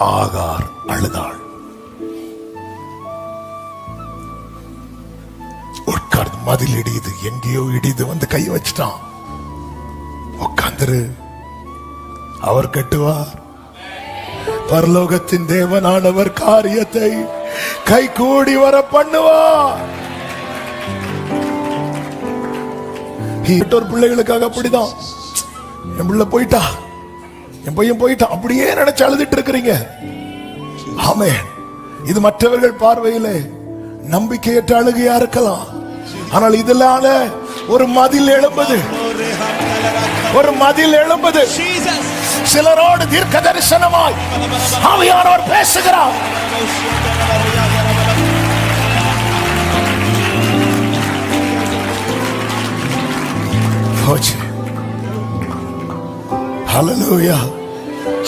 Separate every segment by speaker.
Speaker 1: ஆகார் அழுதாள். உட்கார்ந்து மதில் இடியுது, எங்கேயோ இடிது வந்து கை வச்சிட்டான். உட்கார்ந்துரு, அவர் கட்டுவார். பரலோகத்தின் தேவனானவர் காரியத்தை கை கூடி வர பண்ணுவார். பிள்ளைகளுக்காக அப்படிதான், என் பிள்ளை போயிட்டா, என் பையன் போயிட்டான், அப்படியே நினைச்சு அழுதுட்டு இருக்கிறீங்க. ஆமென். இது மற்றவர்கள் பார்வையிலே நம்பிக்கையற்ற அழுகையா இருக்கலாம். ஆனால் இதனால ஒரு மதில் எழும்புது, ஒரு மதில் எழும்புது. சிலரோடு தீர்க்க தரிசனமாய் ஆவியானவர் பேசுகிறார். ஹல்லேலூயா.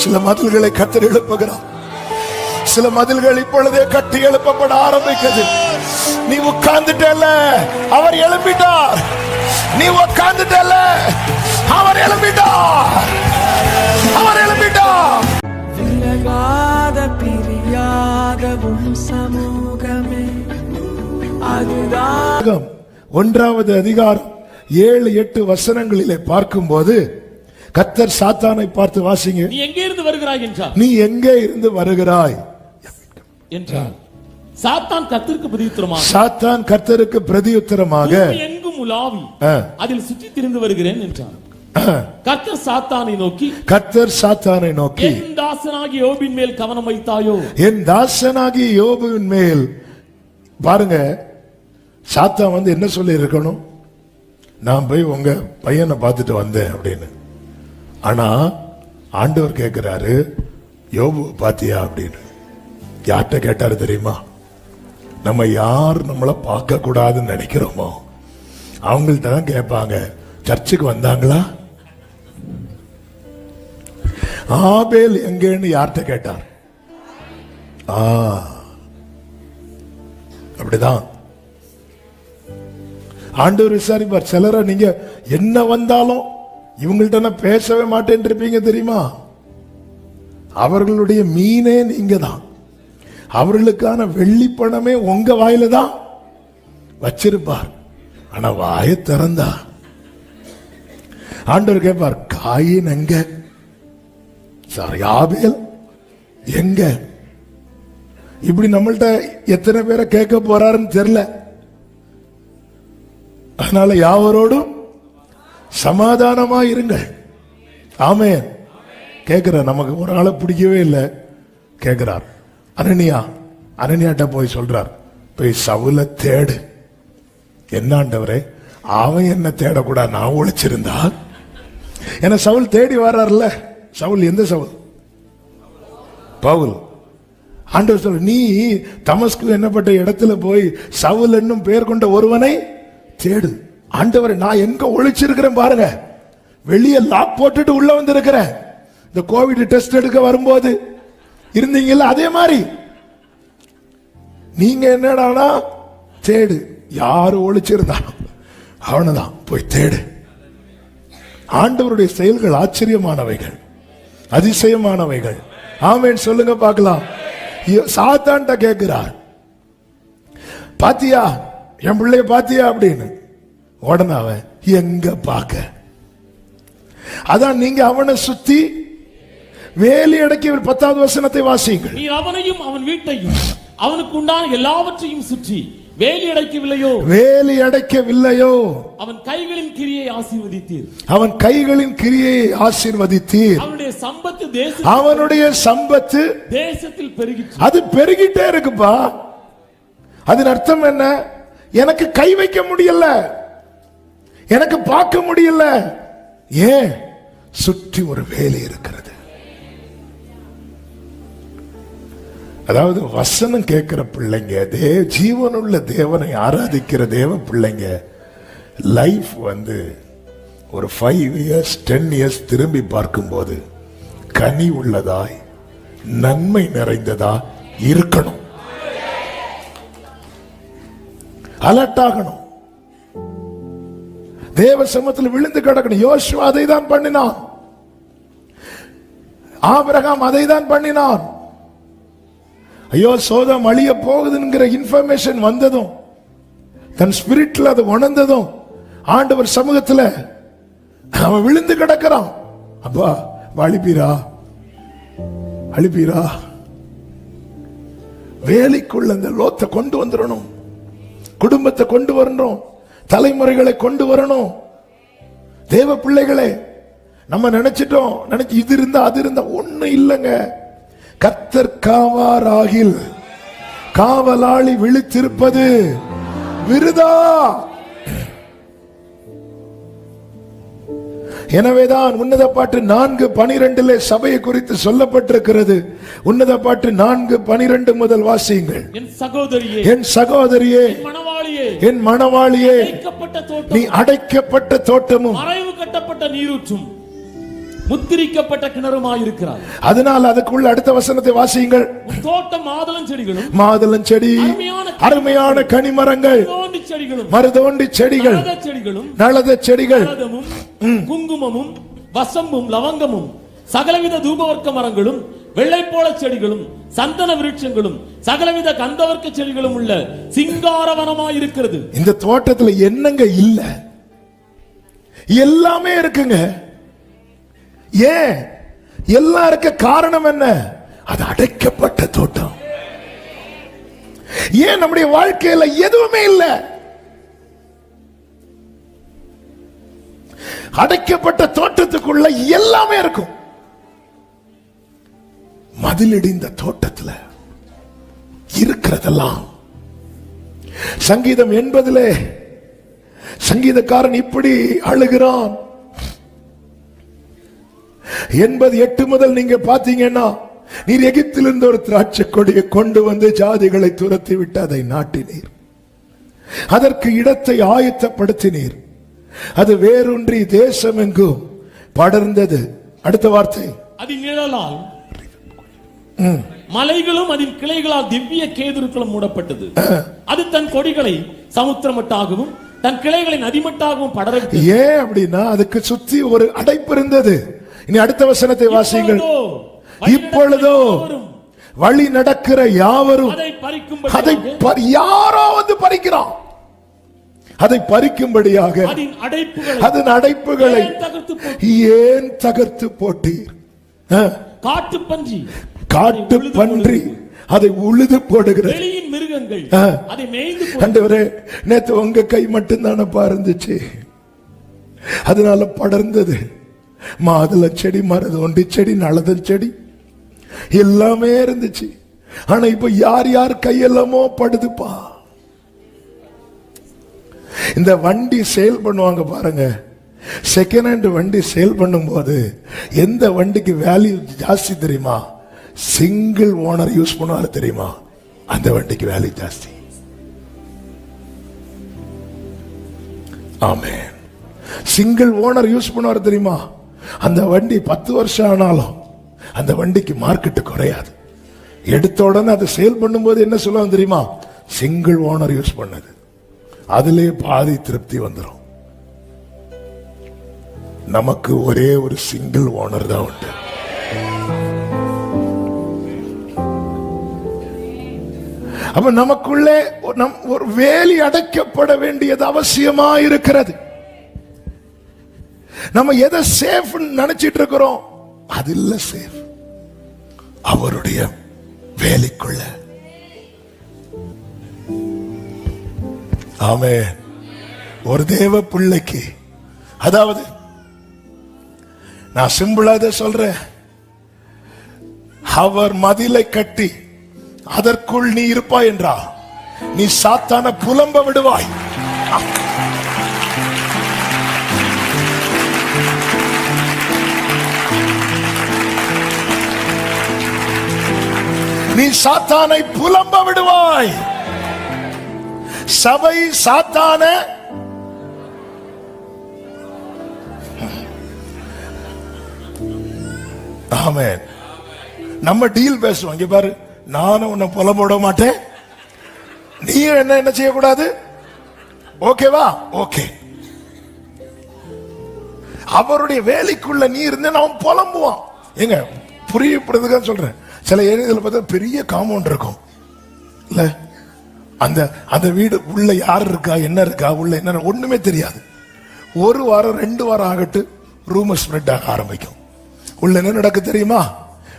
Speaker 1: சில மதில்களை கர்த்தர் எழுப்புகிறார். சில மதில்கள் இப்பொழுதே கட்டி எழுப்பப்பட ஆரம்பிக்கிறது. நீ உட்கார்ந்துட்டல, அவர் எழுப்பிட்டார். நீ உட்கார்ந்துட்டல, அவர் எழுப்பிட்டார். அவர் எழுப்பிட்டார்.
Speaker 2: விலகாத பிரியாத சமூகமே அதுதான்.
Speaker 1: 1வது அதிகாரம் 7-8 வசனங்களிலே பார்க்கும்போது கர்த்தர் சாத்தானை பார்த்து வாசிங்க.
Speaker 3: நீ எங்கே இருந்து வருகிறாய் என்றார்.
Speaker 1: நீ எங்கே இருந்து வருகிறாய்
Speaker 3: என்றார். சாத்தான் கர்த்தருக்கு பிரதியுத்தரமாக,
Speaker 1: சாத்தான் கர்த்தருக்கு பிரதியுத்தரமாக
Speaker 3: எங்கும் உலாவி அதில் சுற்றி திரிந்து வருகிறேன் என்றார். கர்த்தர் சாத்தானை நோக்கி,
Speaker 1: கர்த்தர் சாத்தானை நோக்கி,
Speaker 3: என் தாசனாகிய யோபின் மேல் கவனம் வைத்தாயோ?
Speaker 1: என் தாசனாகிய யோபின் மேல். பாருங்க, சாத்தான் வந்து என்ன சொல்லி இருக்கணும்? நான் போய் உங்க பையனை பார்த்துட்டு வந்தேன் அப்படின்னு. ஆனா ஆண்டவர் கேட்கிறாரு, யோபு பாத்தியா அப்படின்னு. யார்கிட்ட கேட்டாரு தெரியுமா? நம்ம யார் நம்மளை பார்க்க கூடாதுன்னு நினைக்கிறோமோ அவங்கள்ட்ட தான் கேட்பாங்க. சர்ச்சுக்கு வந்தாங்களா? ஆபேல் எங்கன்னு யார்கிட்ட கேட்டார்? அப்படிதான் ஆண்டவர் விசாரிப்பார். சிலரை நீங்க என்ன வந்தாலும் இவங்கள்ட்ட பேசவே மாட்டேன் இருப்பீங்க தெரியுமா? அவர்களுடைய மீனே நீங்க தான். அவர்களுக்கான வெள்ளி பணமே உங்க வாயில தான் வச்சிருப்பார். ஆனா வாயை திறந்தா ஆண்டவர் கேட்பார், காயின் எங்க? சாரி, ஆபேல் எங்க? இப்படி நம்மள்ட்ட எத்தனை பேரை கேட்க போறாருன்னு தெரியல. அதனால யாவரோடும் சமாதானமா இருங்கள். ஆமென். கேட்கிற நமக்கு ஒரு ஆளை பிடிக்கவே இல்லை, கேட்கிறார். அனனியாட்ட போய் சொல்றார், போய் சவுல தேடு. என்னாண்டவரே, அவன் என்ன தேடக்கூடாது, நான் ஒழிச்சிருந்தா? ஏன்னா சவுல் தேடி வர்றார்ல. சவுல் எந்த சவுல்? பவுல். ஆண்டவர் சொல்ற, நீ தமஸ்கு என்னப்பட்ட இடத்துல போய் சவுல் என்னும் பெயர் கொண்ட ஒருவனை தேடு. ஆண்டவரை, நான் எங்க ஒழிச்சிருக்கிறேன் பாருங்க. வெளியே லாக் போட்டுட்டு உள்ள வந்து இருக்கிறேன். இந்த கோவிட் டெஸ்ட் எடுக்க வரும்போது இருந்தீங்கல்ல, அதே மாதிரி நீங்க என்னடானா தேடு. யாரு ஒழிச்சிருந்தா அவனதான் போய் தேடு. ஆண்டவருடைய செயல்கள் ஆச்சரியமானவைகள், அதிசயமானவைகள். ஆமென் சொல்லுங்க பார்க்கலாம். சாத்தான்ட்ட கேட்கிறார், பாத்தியா என் பிள்ளைய பாத்தியா அப்படின்னு. உடனே அவன் எங்க பாக்க. அதான் நீங்க அவனை சுத்தி வேலி அடக்கி. 10வது வசனத்தை வாசியுங்கள்.
Speaker 3: நீ அவனையும் அவன் வீட்டையும் அவனுக்கு உண்டான எல்லாவற்றையும் சுற்றி வேலி அடைக்கவில்லையோ? வேலி
Speaker 1: அடைக்கவில்லையோ?
Speaker 3: அவன் கைகளின் கிரியை ஆசீர்வதித்தீர்.
Speaker 1: அவன் கைகளின் கிரியை ஆசீர்வதித்தீர்.
Speaker 3: அவனுடைய சம்பத்து
Speaker 1: தேசத்தில் பெருகிற்று. அது பெருகிட்டே இருக்குப்பா. அதன் அர்த்தம் என்ன? எனக்கு கை வைக்க முடியல, எனக்கு பார்க்க முடியல. ஏன்? சுற்றி ஒரு வேலை இருக்கிறது. அதாவது வசனம் கேட்கிற பிள்ளைங்க, ஜீவனுள்ள தேவனை ஆராதிக்கிற தேவ பிள்ளைங்க, லைஃப் வந்து ஒரு 5 இயர்ஸ் 10 இயர்ஸ் திரும்பி பார்க்கும்போது கனி உள்ளதாய் நன்மை நிறைந்ததா இருக்கணும். அலர்ட் ஆகணும். தேவ சமூகத்தில் விழுந்து கிடக்கணும். யோசுவா அதை தான் பண்ணினான். ஆபிரகாம் அதை தான் பண்ணினான். ஐயோ சோதம் அழிய போகுதுங்கிற இன்ஃபர்மேஷன் வந்ததும், தன் ஸ்பிரிட்ல அது உணர்ந்ததும், ஆண்டவர் சமூகத்துல அவன் விழுந்து கிடக்கிறான். அப்பா அழிப்பீரா, அழிப்பீரா, வேலைக்குள்ள அந்த லோத்தை கொண்டு வந்துடணும், குடும்பத்தை கொண்டு வரணும், தலைமுறைகளை கொண்டு வரணும். தேவ பிள்ளைகளே, நம்ம நினைச்சிட்டோம், நினைச்சு இது இருந்தா அது இருந்தா ஒண்ணு இல்லைங்க. கர்த்தர் காவாராகில் காவலாளி விழித்திருப்பது விருதா. எனவேதான் உன்னத பாட்டு 4:12 சபையை குறித்து சொல்லப்பட்டிருக்கிறது. உன்னத பாட்டு 4:12 முதல் வாசியுங்கள்.
Speaker 3: என் சகோதரியே,
Speaker 1: என் சகோதரியே, என் மணவாளியே, நீ அடைக்கப்பட்ட தோட்டமும்
Speaker 3: மறைவு கட்டப்பட்ட நீரூற்றும் முத்திரிக்கப்பட்ட கிணறுமாயிருக்கிறார்.
Speaker 1: அதனால் அதுக்குள்ள அடுத்த வசனத்தை வாசியுங்கள்.
Speaker 3: தோட்டம் மாதுளம் செடிகளும்,
Speaker 1: மாதுளம் செடி, அருமையான கனிமரங்கள், மருதோண்டி செடிகள், நளத செடிகள்,
Speaker 3: குங்குமமும் வசம்பும் லவங்கமும் சகலவித தூபவர்க்க மரங்களும் வெள்ளைப்போள செடிகளும் சந்தன விருட்சங்களும் சகலவித கந்தவர்க்க செடிகளும் உள்ள சிங்காரவனமாயிருக்கிறது.
Speaker 1: இந்த தோட்டத்துல என்னங்க இல்ல? எல்லாமே இருக்குங்க. ஏன் எல்லாம் இருக்க காரணம் என்ன? அது அடைக்கப்பட்ட தோட்டம். ஏன் நம்முடைய வாழ்க்கையில எதுவுமே இல்ல? அடைக்கப்பட்ட தோட்டத்துக்குள்ள எல்லாமே இருக்கும். மதிலிடிந்த தோட்டத்துல இருக்கிறதெல்லாம். சங்கீதம் 80 சங்கீதக்காரன் இப்படி அழுகிறான். 88 முதல் நீங்க பாத்தீங்கன்னா, நீர் எகிப்திலிருந்து ஒரு திராட்சை கொடியை கொண்டு வந்து ஜாதிகளை துரத்தி விட்டு அதை நாட்டினீர், அதற்கு இடத்தை ஆயத்தப்படுத்தினீர், அது வேரூன்றி தேசம் எங்கும் படர்ந்தது. அடுத்த வார்த்தை,
Speaker 3: அதன் நிழலால் மலைகளும் அதன் கிளைகளால் திவ்ய கேதுருக்களும் மூடப்பட்டது. அது தன் கொடிகளை சமுத்திரமட்டாகவும் தன் கிளைகளை நதிமட்டாகவும் படர்ந்தது. ஏன் அப்படின்னா அதுக்கு சுத்தி ஒரு அடைப்பு இருந்தது. இனி அடுத்த வசனத்தை வாசியுங்கள். இப்பொழுதோ வழி நடக்கிற யாவரும் அதை யாரோ வந்து பறிக்கிறான். அதை பறிக்கும்படியாக அதன் அடைப்புகளை ஏன் தகர்த்து போட்டீர்? காட்டு பன்றி அதை உழுது போடுகிறது. மிருகங்கள் அதை மேய்ந்து.
Speaker 1: ஆண்டவரே, நேத்து உங்க கை மட்டும்தானே இருந்துச்சு, அதனால படர்ந்தது. மாதுளை செடி, மருதோண்டி செடி, நளதல் செடி எல்லாமே இருந்துச்சு. ஆனா இப்ப யார் யார் கையெல்லாமோ படுதுப்பா. இந்த வண்டி சேல் பண்ணுவாங்க பாருங்க, செகண்ட் ஹேண்ட் வண்டி சேல் பண்ணும் போது எந்த வண்டிக்கு வேல்யூ ஜாஸ்தி தெரியுமா? சிங்கிள் ஓனர் யூஸ் பண்ணுவாரு தெரியுமா? அந்த வண்டிக்கு வேல்யூ ஜாஸ்தி. ஆமென். சிங்கிள் ஓனர் யூஸ் பண்ணுவாரு தெரியுமா? அந்த வண்டி 10 வருஷம் ஆனாலும் அந்த வண்டிக்கு மார்க்கெட் குறையாது. எடுத்த உடனே அதை சேல் பண்ணும்போது என்ன சொல்லுவாங்க தெரியுமா? சிங்கிள் ஓனர் யூஸ் பண்ணது. அதிலே பாதி திருப்தி வந்துடும். நமக்கு ஒரே ஒரு சிங்கிள் ஓனர் தான் உண்டு. அப்ப நமக்குள்ளே ஒரு வேலி அடைக்கப்பட வேண்டியது அவசியமா இருக்கிறது. நம்ம எதை சேஃப் நினைச்சிட்டு இருக்கிறோம்? அது இல்ல சேஃப். அவருடைய வேலைக்குள்ள. ஆமென். ஒரு தேவ பிள்ளைக்கு, அதாவது நான் சிம்பிளா இதை சொல்றேன், அவர் மதிலை கட்டி அதற்குள் நீ இருப்பாய் என்றா, நீ சாத்தான புலம்ப விடுவாய். நீ சாத்தானை புலம்ப விடுவாய். சபை சாத்தான ஆமென். நம்ம டீல் பேசுவோம். இங்க பாரு, நானும் உன்னை புலம்ப விட மாட்டேன், நீ என்ன செய்யக்கூடாது, ஓகேவா? ஓகே. அவருடைய வேலைக்குள்ள நீ இருந்த அவன் புலம்புவான். எங்க புரியப்படுறதுக்காக சொல்றேன். சில ஏரியாவில் பார்த்தா பெரிய காம்பவுண்ட் இருக்கும், இல்ல அந்த அந்த வீடு உள்ள யார் இருக்கா, என்ன இருக்கா, உள்ள என்ன ஒண்ணுமே தெரியாது. ஒரு வாரம் 2 வாரம் ஆகட்டு ரூமர் ஸ்ப்ரெட் ஆக ஆரம்பிக்கும். உள்ள என்ன நடக்கு தெரியுமா,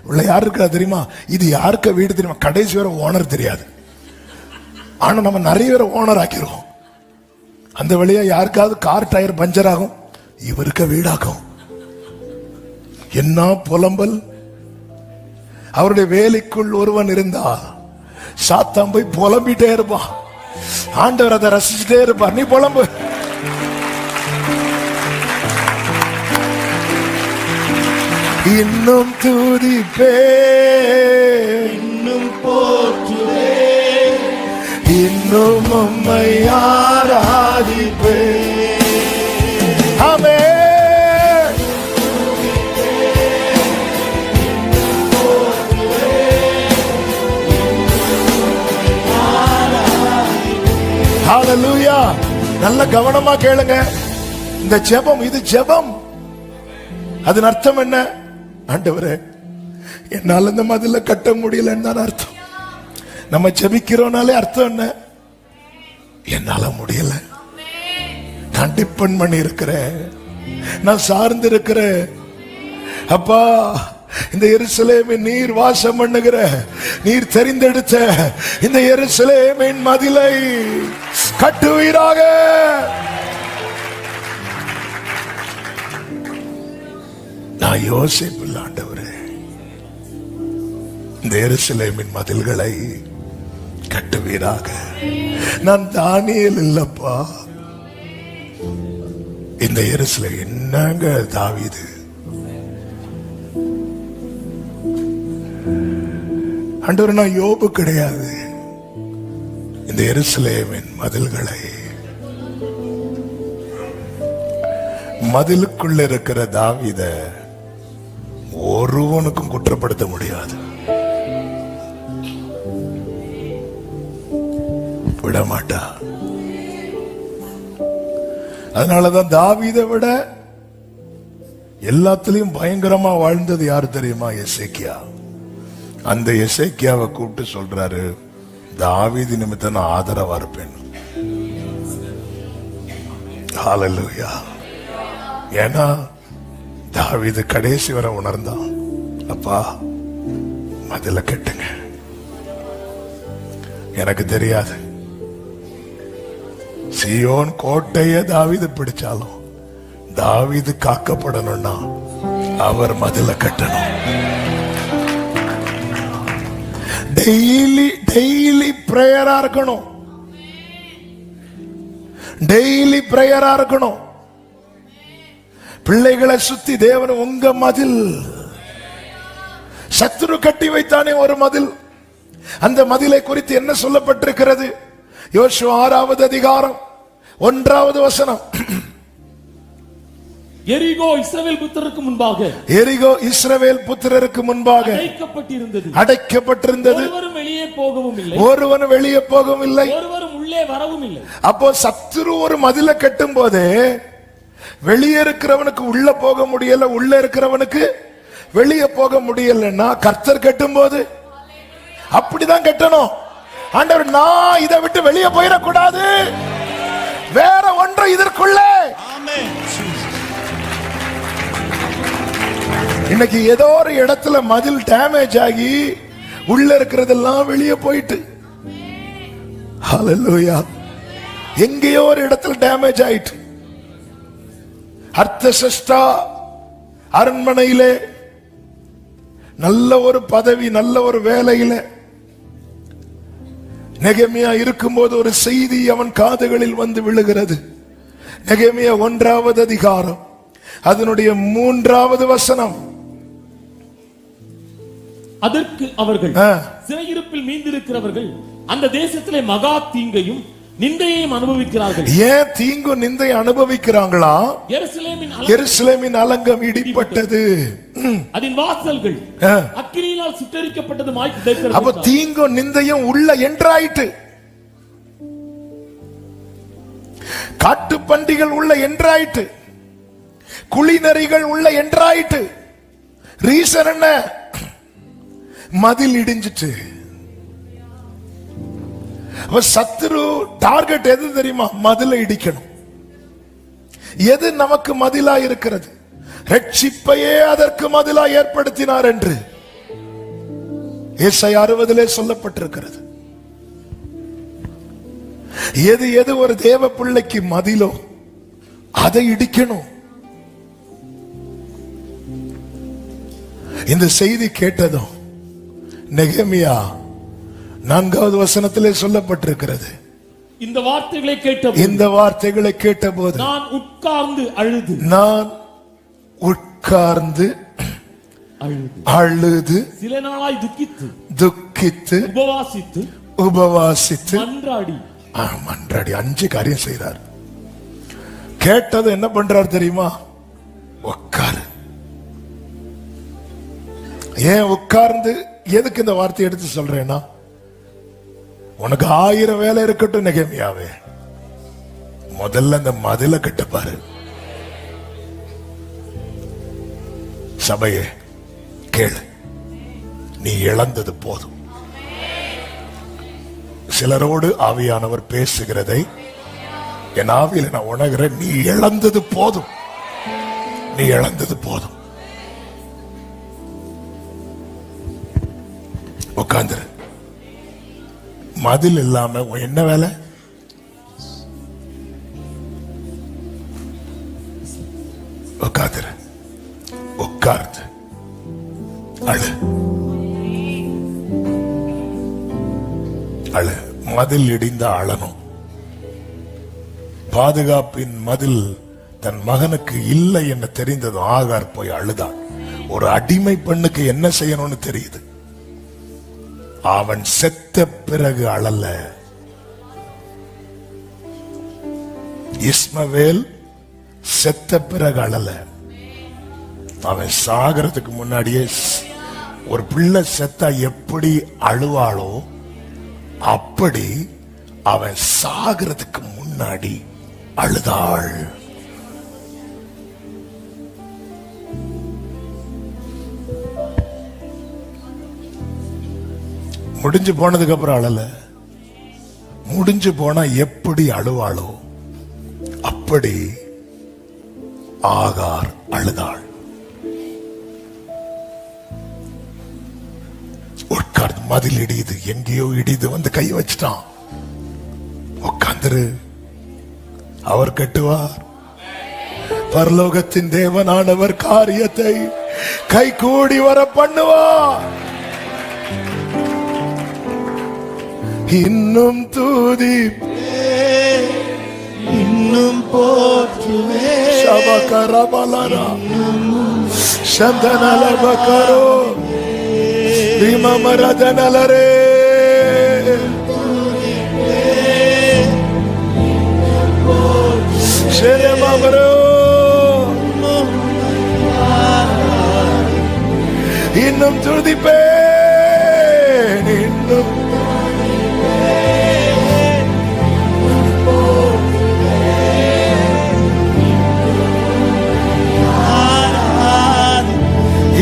Speaker 1: உள்ள யார் இருக்கா தெரியுமா, இது யாருக்கு வீடு தெரியுமா, கடைசி வரை ஓனர் தெரியாது. ஆனா நம்ம நிறைய பேரை ஓனர் ஆக்கிடுவோம். அந்த வழியா யாருக்காவது கார் டயர் பஞ்சர் ஆகும், இவருக்கு வீடாகும். என்ன புலம்பல். அவருடைய வேலைக்குள் ஒருவன் இருந்தா சாத்தான் போய் புலம்பிட்டே இருப்பான், ஆண்டவர் அதை ரசிச்சுட்டே இருப்பார். நீ புலம்பு. இன்னும் துதிப்பே, இன்னும் போற்றுவே, இன்னும் உம்மை ஆராதிப்பே. ஆமென். ஹalleluya. நல்ல கவனமா கேளுங்க. இந்த ஜெபம், இது ஜெபம். அதன் அர்த்தம் என்ன? ஆண்டவரே, என்னால இந்த மதில கட்ட முடியலன்னு தான் அர்த்தம். நம்ம ஜெபிக்கிறோம்னாலே அர்த்தம் என்ன? என்னால முடியல, நான் டிபெண்ட் பண்ணி இருக்கிறேன், நான் சார்ந்து இருக்கிறேன். அப்பா, இந்த எருசலேமின் நீர் வாசம் பண்ணுகிற, நீர் தெரிந்தெடுத்த இந்த எருசலேமின் மதிலை கட்டுவீராக. நான் யோசிப்பில்லை ஆண்டவரே, இந்த எருசலேமின் மதில்களை கட்டுவீராக. நான் தானியேல் இல்லப்பா. இந்த எருசலேம் என்னங்க தாவீது, ஆண்டவர் நான் யோபு கிடையாது. இந்த எருசலேமின் மதில்களை, மதிலுக்குள்ள இருக்கிற தாவீத ஒருவனுக்கும் குற்றப்படுத்த முடியாது, விடமாட்டா. அதனாலதான் தாவீதை விட எல்லாத்திலையும் பயங்கரமா வாழ்ந்தது யாரு தெரியுமா? எசேக்கியா. அந்த எசேக்கியாவை கூப்பிட்டு சொல்றாரு, தாவீது நிமித்தம் நான் ஆதரவா இருப்பேன். ஹalleluya. ஏன்னா தாவீது கடைசி வரை உணர்ந்தான், அப்பா மதில கட்டுங்க. எனக்கு தெரியாது, சீயோன் கோட்டைய தாவீது பிடிச்சாலும் தாவீது காக்கப்படணும்னா அவர் மதில கட்டணும். டெய்லி பிரேயரா இருக்கணும், டெய்லி பிரேயரா இருக்கணும். பிள்ளைகளை சுத்தி தேவன் உங்க மதில், சத்துரு கட்டி வைத்தானே ஒரு மதில், அந்த மதிலை குறித்து என்ன சொல்லப்பட்டிருக்கிறது? யோசுவா 6வது அதிகாரம் 1வது வசனம்.
Speaker 3: எரிகோ இஸ்ரவேல் புத்திரருக்கு முன்பாக,
Speaker 1: எரிகோ இஸ்ரவேல் புத்திரருக்கு முன்பாக அடைக்கப்பட்டிருந்தது.
Speaker 3: ஒருவரும் வெளியே போகவும் இல்லை,
Speaker 1: ஒருவன் வெளியே போகவும் இல்லை,
Speaker 3: ஒருவரும் உள்ளே வரவும் இல்லை.
Speaker 1: அப்போ சத்துரு ஒரு மதிலை கட்டும் போது வெளியே இருக்கிறவனுக்கு உள்ள போக முடியல, உள்ள இருக்கிறவனுக்கு வெளியே போக முடியலன்னா கர்த்தர் கட்டும் போது அப்படிதான் கட்டணும். ஆண்டவர், நான் இதை விட்டு வெளியே போயிடக்கூடாது, வேற ஒன்று இதற்குள்ள. இன்னைக்கு ஏதோ ஒரு இடத்துல மதில் டேமேஜ் ஆகி உள்ள இருக்கிறதெல்லாம் வெளியே போயிட்டு, ஹalleluya, எங்கேயோ ஒரு இடத்துல டேமேஜ் ஆயிட்டு. அர்த்தசஷ்டா அரண்மனையிலே நல்ல ஒரு பதவி, நல்ல ஒரு வேலையில நெகேமியா இருக்கும்போது ஒரு செய்தி அவன் காதுகளில் வந்து விழுகிறது. நெகேமியா 1வது அதிகாரம் அதனுடைய 3வது வசனம்.
Speaker 3: அதற்கு அவர்கள், சிறையிருப்பில் மீந்திருக்கிறவர்கள் அந்த தேசத்திலே மகா தீங்கையும் நிந்தையையும் அனுபவிக்கிறார்கள். ஏன் தீங்கு நிந்தை அனுபவிக்கிறாங்களா? எருசலேமின் அலங்கம் இடிப்பட்டது, அதன் வாசல்கள் அக்கினியால் சுட்டெரிக்கப்பட்டதுமாய் கிடக்கிறது. அப்ப தீங்கு நிந்தையும் உள்ள என்றாயிட்டு, காட்டு பண்டிகள் உள்ள என்றாயிட்டு, குளிநரிகள் உள்ள என்றாயிட்டு. ரீசன் என்ன? மதில் இடிஞ்சிட்டு.
Speaker 1: சத்துரு டார்கெட் எது தெரியுமா? மதிலை இடிக்கணும். எது நமக்கு மதிலா இருக்கிறது? ரட்சிப்பையே அதற்கு மதிலா ஏற்படுத்தினார் என்று ஏசாயா 60 சொல்லப்பட்டிருக்கிறது. எது எது ஒரு தேவ பிள்ளைக்கு மதிலோ அதை இடிக்கணும். இந்த செய்தி கேட்டதும் நெகேமியா 4வது வசனத்திலே சொல்லப்பட்டிருக்கிறது.
Speaker 3: இந்த வார்த்தைகளை கேட்டபோது நான் உட்கார்ந்து அழுது சில நாளாய்
Speaker 1: துக்கித்து உபவாசித்து மன்றாடி 5 காரியம் செய்றார். கேட்டது என்ன பண்றார் தெரியுமா? உட்காரு. ஏன் உட்கார்ந்து? எதுக்கு இந்த வார்த்தை எடுத்து சொல்றேன்னா, உனக்கு 1000 வேலை இருக்கட்டும் நெகேமியாவே, முதல்ல இந்த மதில கட்டப்பாரு. சபையே கேளு, நீ இழந்தது போதும். சிலரோடு ஆவியானவர் பேசுகிறதை என் ஆவியில நான் உணர்கிறேன். நீ இழந்தது போதும், நீ இழந்தது போதும். உட்கார்ந்துரு. மதில் இல்லாம என்ன வேலை? உட்கார்ந்துரு. உட்கார்ந்து அழு அழு. மதில் இடிந்த அழணும். பாதுகாப்பின் மதில் தன் மகனுக்கு இல்லை என்ன தெரிந்ததும் ஆகார் போய் அழுதான். ஒரு அடிமை பெண்ணுக்கு என்ன செய்யணும்னு தெரியுது. அவன் செத்த பிறகு அழல. இஸ்மவேல் செத்த பிறகு அழல. அவன் சாகிறதுக்கு முன்னாடியே ஒரு பிள்ளை செத்தா எப்படி அழுவாளோ அப்படி அவன் சாகிறதுக்கு முன்னாடி அழுதாள். முடிஞ்சு போனதுக்கு அப்புறம் அழல. முடிஞ்சு போனா எப்படி அழுவாளோ அப்படி ஆகார் அழுதாள். உட்கார்ந்து மதில் இடியுது, எங்கேயோ இடிது வந்து கை வச்சிட்டான். உட்கார்ந்துரு, அவர் கட்டுவார். பரலோகத்தின் தேவனானவர் காரியத்தை கை கூடி வர பண்ணுவார். இன்னும் தூதி
Speaker 2: இன்னும் போற்றுவே
Speaker 1: சபகரபலரா சந்தனலபகரோ விமமரதனலரே ஷெரமபரோ இன்னும் துதிப்பேன். இன்னும்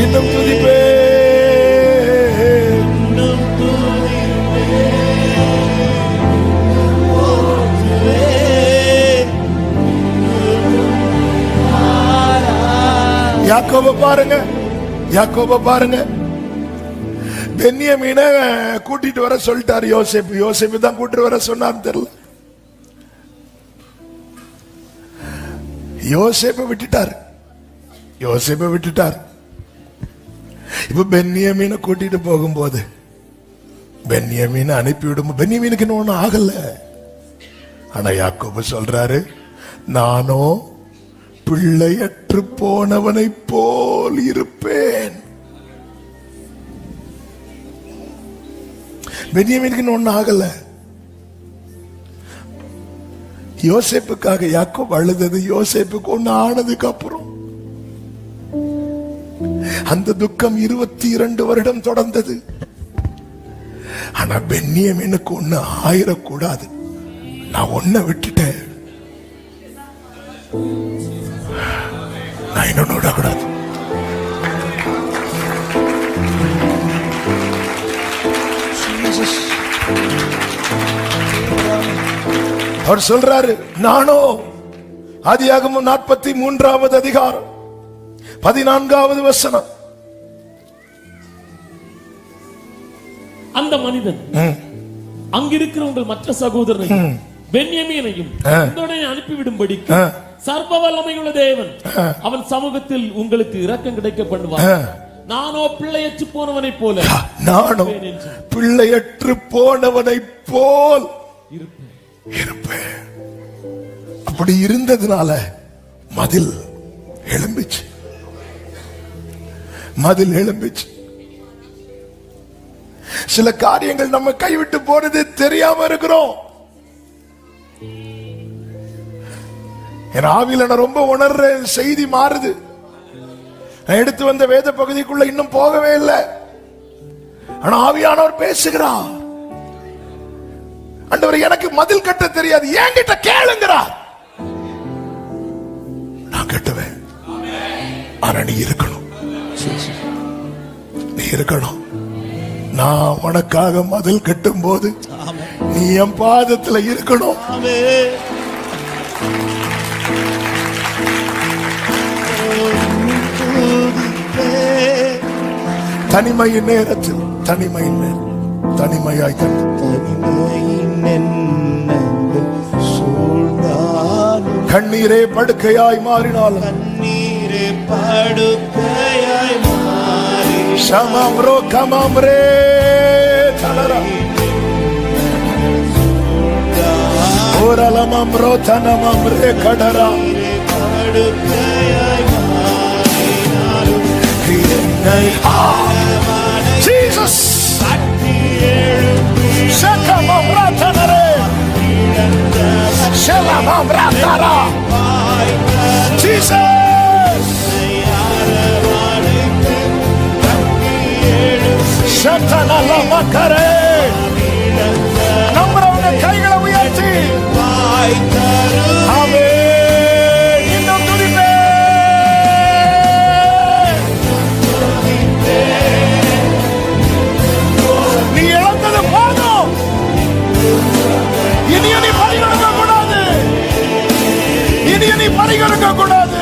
Speaker 1: இன்னும் துதிப்பேன். யாக்கோபை பாருங்க, யாக்கோபை பாருங்க. பென்யமீனை கூட்டிட்டு வர சொல்லிட்டாரு யோசேப்பு. யோசேப்பு தான் கூட்டிட்டு வர சொன்னான்னு தெரியல. யோசேப்பை விட்டுட்டாரு, யோசேப்பை விட்டுட்டாரு. இப்ப பென்யமீனை கூட்டிட்டு போகும்போது பென்யமீனை அனுப்பிவிடும். பென்யமீனுக்கு இன்னொன்னு ஆகல. ஆனா யாக்கோபு சொல்றாரு, நானோ பிள்ளையற்று போனவனை போல் இருப்பேன். பென்யமீனுக்கு இன்னொன்னு ஆகல. யோசேப்புக்காக யாக்கோபு அழுதது யோசேப்புக்கு ஒண்ணு ஆனதுக்கு அப்புறம். அந்த துக்கம் 22 வருடம் தொடர்ந்தது. ஆனா பென்யமீனுக்கு ஒண்ணு ஆயிரக்கூடாது. நான் ஒன்ன விட்டுட்டேன், நான் இன்னொன்னு விடக்கூடாது. அவர் சொல்றாரு, நானோ ஆதியாகமம் 43வது அதிகாரம் 14வது வசனம்.
Speaker 3: அந்த மனிதன் அங்கிருக்கிற உங்கள் மற்ற சகோதரனையும் பென்யமீனையும் உங்களுடைய அனுப்பிவிடும்படி சர்வ வல்லமையுள்ள தேவன் அவன் சமூகத்தில் உங்களுக்கு இரக்கம் கிடைக்க பண்ணுவார். நானோ பிள்ளையற்று போனவனை போல,
Speaker 1: நானோ பிள்ளையற்று போனவனை போல் இருப்பேன். அப்படி இருந்ததுனால மதில் எழும்பிச்சு. சில காரியங்கள் நம்ம கைவிட்டு போறது தெரியாம இருக்கிறோம். என் ஆவியில நான் ரொம்ப உணர்ற செய்தி மாறுது. நான் எடுத்து வந்த வேத பகுதிக்குள்ள இன்னும் போகவே இல்லை. ஆனா ஆவியானவர் பேசுகிறார். ஆண்டவர், எனக்கு மதில் கட்ட தெரியாது, என்கிட்ட கேளுங்கிறார். நான் கட்டுவேன். ஆனா நீ இருக்கணும். நான் உனக்காக மதில் கட்டும் போது நீ என் பாதத்துல இருக்கணும். தனிமையின் நேரத்தில் தனிமையாய் கண்ணீரே படுக்கையாய் மாறினாலும் சமம்ரோ கமம்ரே தலரா ஓரலமம்ரோ தனமம்ரே கடரா Jesus Shakamamra tanare Shalamamra tara Jesus Shatana lama kare நம்மளோட கைகளை உயர்த்தி ஆமென். இன்னும் துதிப்பே. நீ இழந்தது போதும். இனி நீ பரிகணிக்க கூடாது.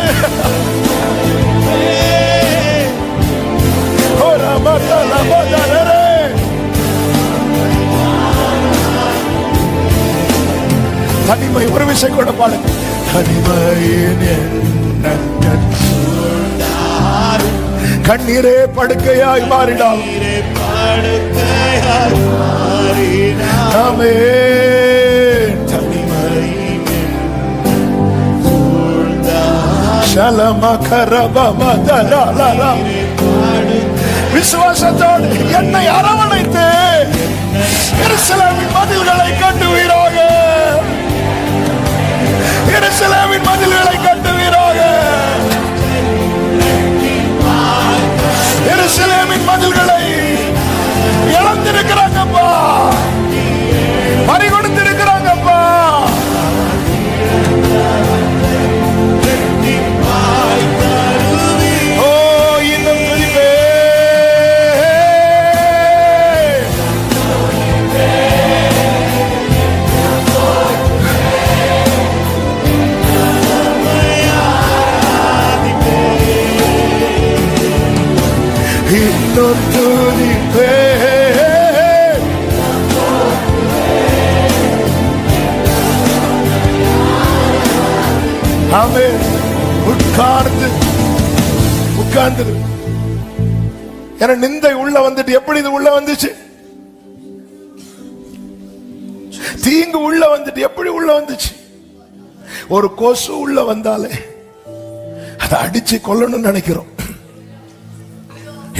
Speaker 1: தனிமை ஒரு விஷயம் கூட பாடுங்க. கண்ணீரே படுக்கையாய் மாறினாள். விசுவாசத்தோடு என்னை அரவணைத்து எருசலேமின் மதில்களை கட்டுவீராக. எருசலேமின் மதில்களை கட்டுவீராக. எருசலேமின் மதில்களை இழந்திருக்கிறாங்கப்பா, பறி கொடுத்திருக்கிறாங்கப்பா. ஓ இன்னும் துதிப்பே. இன்னும் துதிப்பே. ஆமென். உட்கார்ந்து என நிந்தை உள்ள வந்துட்டு எப்படி இது உள்ள வந்துச்சு? தீங்கு உள்ள வந்துட்டு எப்படி உள்ள வந்துச்சு? ஒரு கொசு உள்ள வந்தாலே அதை அடிச்சு கொல்லணும்னு நினைக்கிறோம்.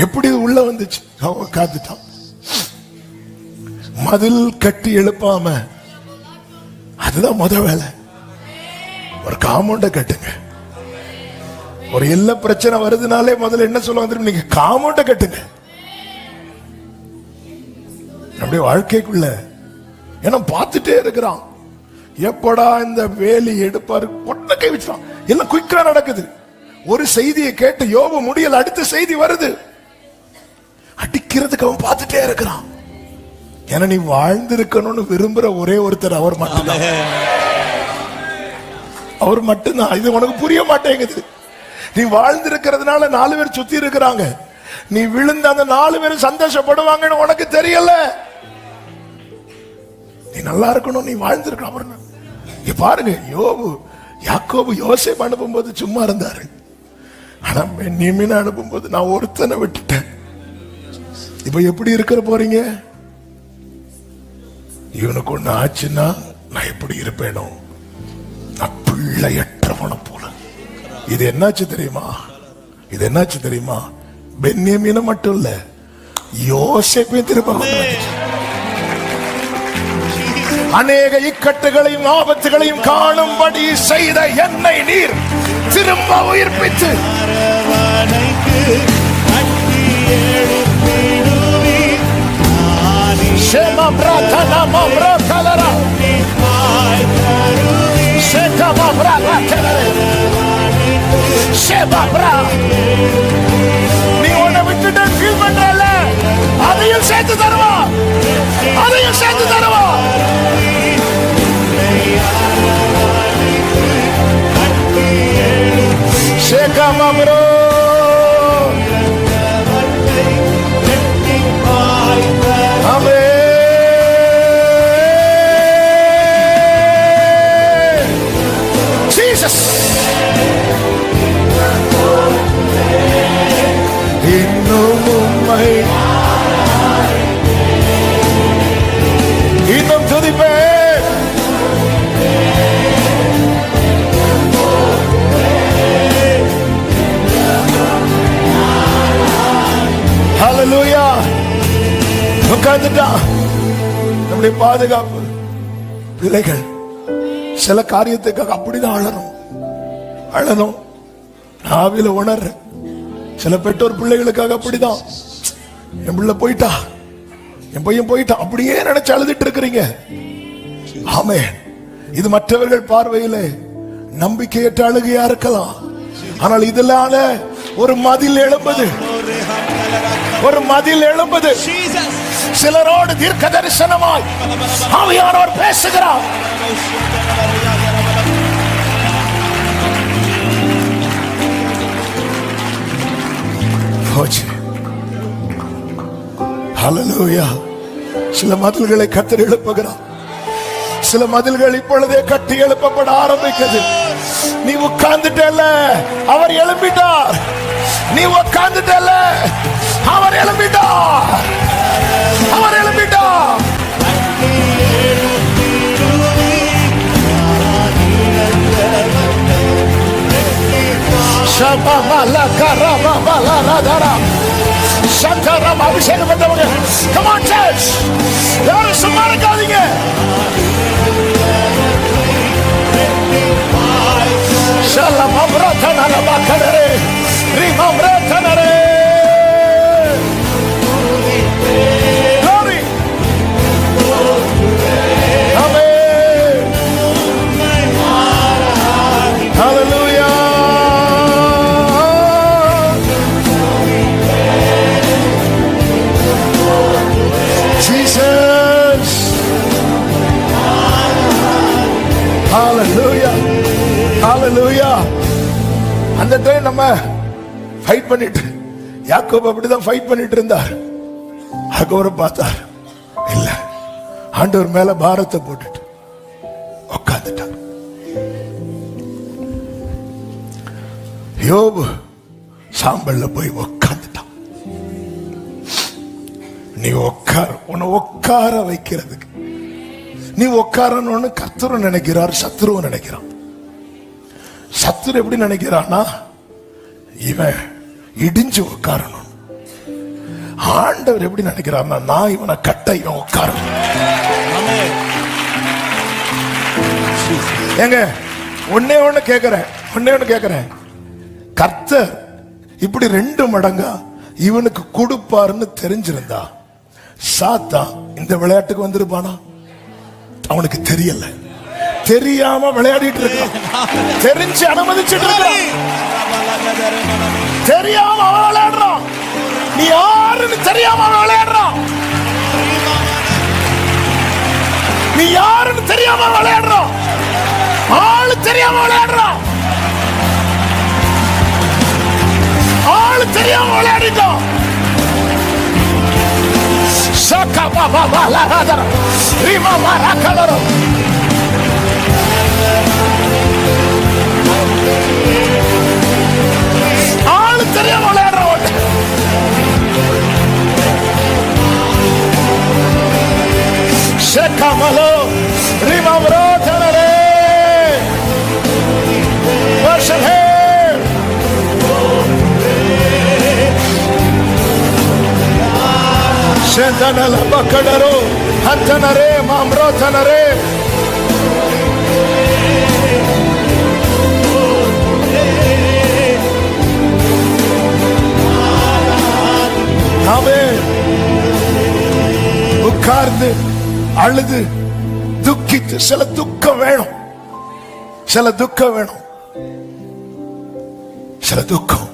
Speaker 1: எப்படி இது உள்ள வந்துச்சு? அவன் காத்துட்டான். மதில் கட்டி எழுப்பாம, அதுதான் முத வேலை. ஒரு காம்பவுண்ட கட்டுங்க. ஒரு எல்லா பிரச்சனை வருதுனாலே முதல்ல என்ன சொல்லுவாங்க? நீங்க காம்பவுண்ட கட்டுங்க. அப்படியே வாழ்க்கைக்குள்ள ஏன்னா பார்த்துட்டே இருக்கிறான். எப்படா இந்த வேலி எடுப்பாரு, பொண்ண கை வச்சான். எல்லாம் குயிக்கா நடக்குது. ஒரு செய்தியை கேட்டு யோபு முடியல, அடுத்த செய்தி வருது. அடிக்கிறதுக்கு அவன் பார்த்துட்டே இருக்கிறான். ஏன்னா நீ வாழ்ந்திருக்கணும்னு விரும்புற ஒரே ஒருத்தர் அவர் மட்டும்தான். அவர் மட்டும்தான். இது உனக்கு புரிய மாட்டேங்குது. நீ வாழ்ந்திருக்கிறதுனால 4 பேர் சுத்தி இருக்கிறாங்க. நீ விழுந்த அந்த 4 பேர் சந்தோஷப்படுவாங்கன்னு உனக்கு தெரியல. நீ நல்லா இருக்கணும், நீ வாழ்ந்திருக்க. பாருங்க, யாக்கோபு யோசேப்பு அனுப்பும்போது சும்மா இருந்தாரு. ஆனா பென்யமீனை அனுப்பும்போது நான் ஒருத்தனை விட்டுட்டேன். இப்ப எப்படி இருக்கிற போறீங்க? இவனுக்கு ஒண்ணு ஆச்சுன்னா நான் எப்படி இருப்பேனோ, நான் பிள்ளையற்றவன போல. இது என்னாச்சு தெரியுமா? இது என்னாச்சு தெரியுமா? பென்யமீனை மட்டும் இல்ல, யோசேப்பையும் திரும்ப கொண்டு வந்துச்சு. அநேக இக்கட்டுகளையும் ஆபத்துகளையும் காணும்படி செய்த என்னை நீர் திரும்ப உயிர்ப்பித்து நீ உன்னை விட்டுட்டு ஃபீல் பண்றல, அதையும் சேர்த்து தருவா, அதையும் சேர்த்து தருவா. இன்னும் துதிப்பே. ஹல்லேலூயா. உட்கார்ந்துட்டான். நம்முடைய பாதுகாப்பு பிள்ளைகள் சில காரியத்துக்காக அப்படிதான் அழணும். ஆவில உணர்ற சில பெற்றோர் பிள்ளைகளுக்காக அப்படிதான், என் பிள்ளை போயிட்டா, என் பையன் போயிட்டான், அப்படியே நினைச்சு அழுதுட்டு இருக்கிறீங்க. ஆமென். இது மற்றவர்கள் பார்வையிலே நம்பிக்கையற்ற அழுகையா இருக்கலாம். ஆனால் இதனால ஒரு மதில் எழும்புது, ஒரு மதில் எழும்புது. சிலரோடு தீர்க்க தரிசனமாய் ஆவியானவர் பேசுகிறார். ஹல்லேலூயா. சில மதில்களை கர்த்தர் எழுப்புகிறார். சில மதில்கள் இப்பொழுதே கட்டி எழுப்பப்பட ஆரம்பிக்கிறது. நீ உட்கார்ந்துட்டல, அவர் எழுப்பிட்டார். நீ உட்கார்ந்துட்டல, அவர் எழுப்பிட்டார். அவர் எழுப்பிட்டார். அபிஷேகம் பண்ணவங்க, come on church, யாரும் சும்மா இருக்காதீங்க. ஷல்லம் அப்ரதனர பக்கரே ரிமம்ரதனரே. glory, amen, hallelujah. Jesus, hallelujah, hallelujah. அந்த டைம் நம்ம ஃபைட் பண்ணிட்டு, யாக்கோபு அப்படிதான் ஃபைட் பண்ணிட்டு இருந்தார். அதுக்கப்புறம் பார்த்தார், இல்ல, ஆண்டவர் மேல பாரத்தை போட்டுட்டு உட்கார்ந்துட்டார். யோபு சாம்பல்ல போய் உட்கார்ந்துட்டான். நீ உட்கார, உன்னை உட்கார வைக்கிறதுக்கு, நீ உட்காரணும்னு கர்த்தரும் நினைக்கிறார், சத்துருவும் நினைக்கிறான். சத்துரு எப்படி நினைக்கிறான்னா, இவன் இடிஞ்சு உட்காரணும். ஆண்டவர் எப்படி நினைக்கிறார்னா, நான் இவனை கட்ட, இவன் உட்காரணும். ஏங்க, ஒன்னே ஒண்ணு கேக்குறேன், கர்த்தர் இப்படி 2 மடங்கா இவனுக்கு கொடுப்பாருன்னு தெரிஞ்சிருந்தா சாத்தான் இந்த விளையாட்டுக்கு வந்திருப்பானா? அவனுக்கு தெரியல, தெரியாம விளையாடிட்டு இருக்கான், தெரிஞ்சு அனுமதிச்சுட்டு இருக்கான், தெரியாம அவன் விளையாடுறான். நீ யாருன்னு தெரியாம அவன் விளையாடுறான், நீ யாருன்னு தெரியாம விளையாடுறான். ஆளு தெரியாம விளையாடுறோம், ஆளு தெரியாம விளையாடிட்டோம். சக்கா பாபா பாலா ராதர ரீமா மாரா கலரோ. ஆளு தெரியாம விளையாடுறோம். ஷேகாமலோ ரிமாம்ரோ தனரே வர்ஷஹே ஷேதனல பக்கடரோ ஹத்தனரே மாம்ரோ தனரே. ஆமென். உட்கார்ந்து அழுது துக்கித்து, சில துக்கம் வேணும், சில துக்கம் வேணும், சில துக்கம்.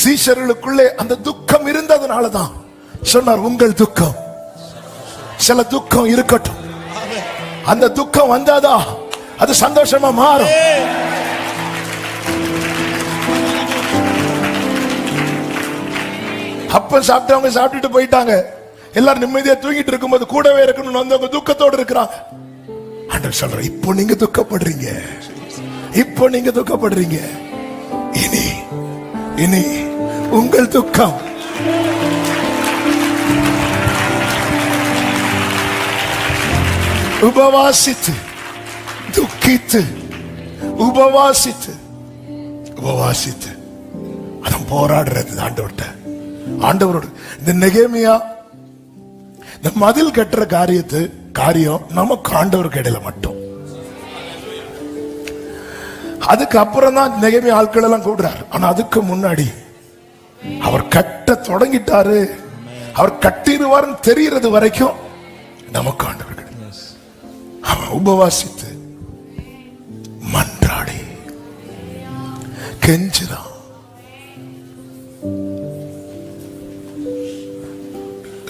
Speaker 1: சீஷர்களுக்குள்ளே அந்த துக்கம் இருந்ததுனாலதான் சொன்னார், உங்கள் துக்கம், சில துக்கம் இருக்கட்டும். அந்த துக்கம் வந்தாதா அது சந்தோஷமா மாறும். அப்ப சாப்பிட்டவங்க சாப்பிட்டுட்டு போயிட்டாங்க. எல்லாரும் நிம்மதியா தூங்கிட்டு இருக்கும்போது கூடவே இருக்கணும்னு வந்தவங்க துக்கத்தோடு இருக்கிறாங்க. ஆண்டவர் சொல்ற, இப்போ நீங்க துக்கப்படுறீங்க, இப்போ நீங்க துக்கப்படுறீங்க, இனி இனி உங்கள் துக்கம் உபவாசித்து துக்கித்து உபவாசித்து உபவாசித்து அதான் போராடுறது ஆண்டவர்கிட்ட. ஆண்டவரோடு இந்த நெகேமியா இந்த மதில் கட்டுற காரியம் நமக்கு ஆண்டவருக்கு இடையில மட்டும். அதுக்கு அப்புறம் தான் நெகேமியா ஆட்கள் எல்லாம் கூடுறாரு. ஆனா அதுக்கு முன்னாடி அவர் கட்ட தொடங்கிட்டாரு. அவர் கட்டிடுவார்னு தெரிகிறது வரைக்கும் நமக்கு ஆண்டவர் அவன் உபவாசித்து மன்றாடி கெஞ்சுதான்.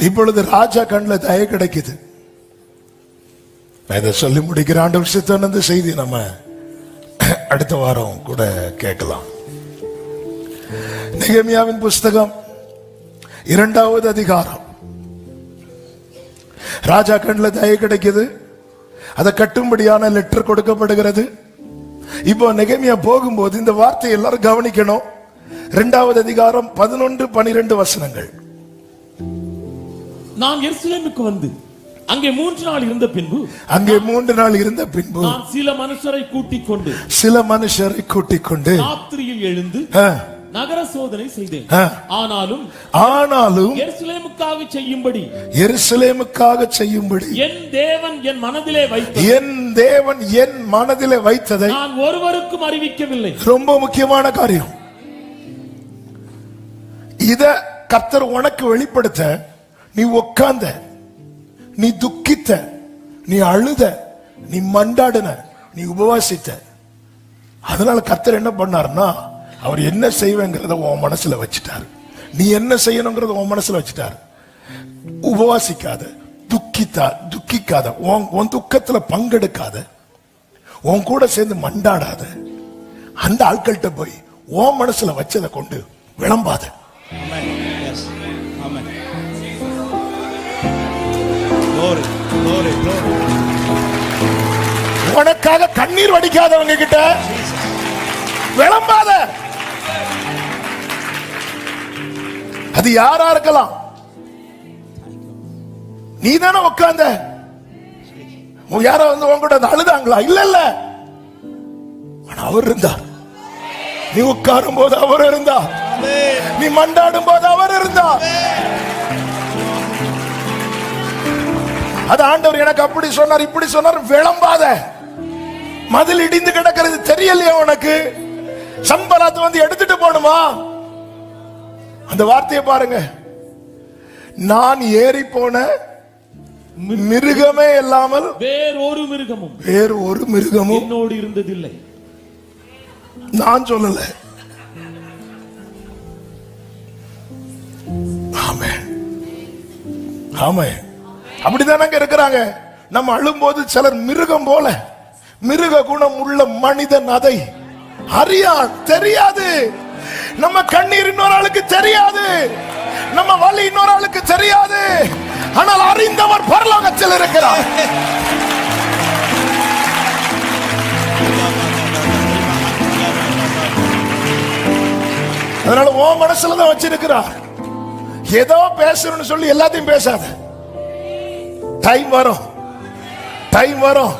Speaker 1: இப்பொழுது ராஜா கண்ணில் தய கிடைக்குது. நான் இதை சொல்லி முடிக்கிற ஆண்டவர் சித்தம் செய்தி நம்ம அடுத்த வாரம் கூட கேட்கலாம். நெகேமியாவின் புஸ்தகம் 2வது அதிகாரம். ராஜா கண்ணில் தய கிடைக்குது. அதை கட்டும்படியான லெட்டர் கொடுக்கப்படுகிறது. இப்போ நெகேமியா போகும்போது இந்த வார்த்தை எல்லாரும் கவனிக்கணும். 2வது அதிகாரம் 11-12 வசனங்கள்.
Speaker 3: நான் எருசலேமுக்கு வந்து அங்கே 3 நாள் இருந்த பின்பு நான் சில மனுஷரை கூட்டிக் கொண்டு ராத்திரியில் எழுந்து நகர சோதனை செய்தேன். ஆனாலும் எருசலேமுக்காக செய்யும்படி என் தேவன் என் மனதிலே வைத்ததை நான் ஒருவருக்கும் அறிவிக்கவில்லை. ரொம்ப முக்கியமான காரியம். இத கர்த்தர் உனக்கு வெளிப்படுத்த நீ உட்கார்ந்த, நீ துக்கித்த, நீ அழுத, நீ மண்டாடின, நீ உபவாசித்த. அதனால கர்த்தர் என்ன பண்ணாருன்னா, அவர் என்ன செய்வேங்கிறத உன் மனசுல வச்சுட்டாரு. நீ என்ன செய்யணுங்கிறத உன் மனசுல வச்சுட்டாரு. உபவாசிக்காத, துக்கிக்காத, உன் துக்கத்துல பங்கெடுக்காத, உன் கூட சேர்ந்து மண்டாடாத, அந்த ஆட்கள்கிட்ட போய் உன் மனசுல வச்சதை கொண்டு விளம்பாத. உனக்காக கண்ணீர் வடிக்காதவங்க கிட்ட விளம்பாத. அது யாரா இருக்கலாம். நீ தானே உட்கார்ந்த, யாரோ வந்து உங்ககிட்ட அழுதாங்களா? இல்ல, அவர் இருந்தார். நீ உட்காரும் போது அவர் இருந்தார், நீ மண்டாடும் போது அவர் இருந்தார். அது ஆண்டவர் எனக்கு அப்படி சொன்னார், இப்படி சொன்னார். விளம்பாத. மதில் இடிந்து கிடக்கிறது தெரியலையா உனக்கு? சம்பளத்தை வந்து எடுத்துட்டு போணுமா? அந்த வார்த்தையை பாருங்க. நான் ஏறி போன மிருகமே இல்லாமல் வேறொரு மிருகமும் என்னோடு இருந்ததில்லை. நான் சொல்லல. ஆமென், ஆமென். அப்படிதானங்க இருக்கிறாங்க. நம்ம அழும்போது சிலர் மிருகம் போல
Speaker 1: மிருக குணம் உள்ள மனிதன் அதை அறியான். தெரியாது. நம்ம கண்ணீர் இன்னொரு ஆளுக்கு தெரியாது, நம்ம வலி இன்னொரு ஆளுக்கு தெரியாது. ஆனால் அறிந்தவர் பரலோகத்தில் இருக்கிறார். அதனால உன் மனசுலதான் வச்சிருக்கிறார். ஏதோ பேசணும்னு சொல்லி எல்லாத்தையும் பேசாத. டைம் வரும், டைம் வரும்.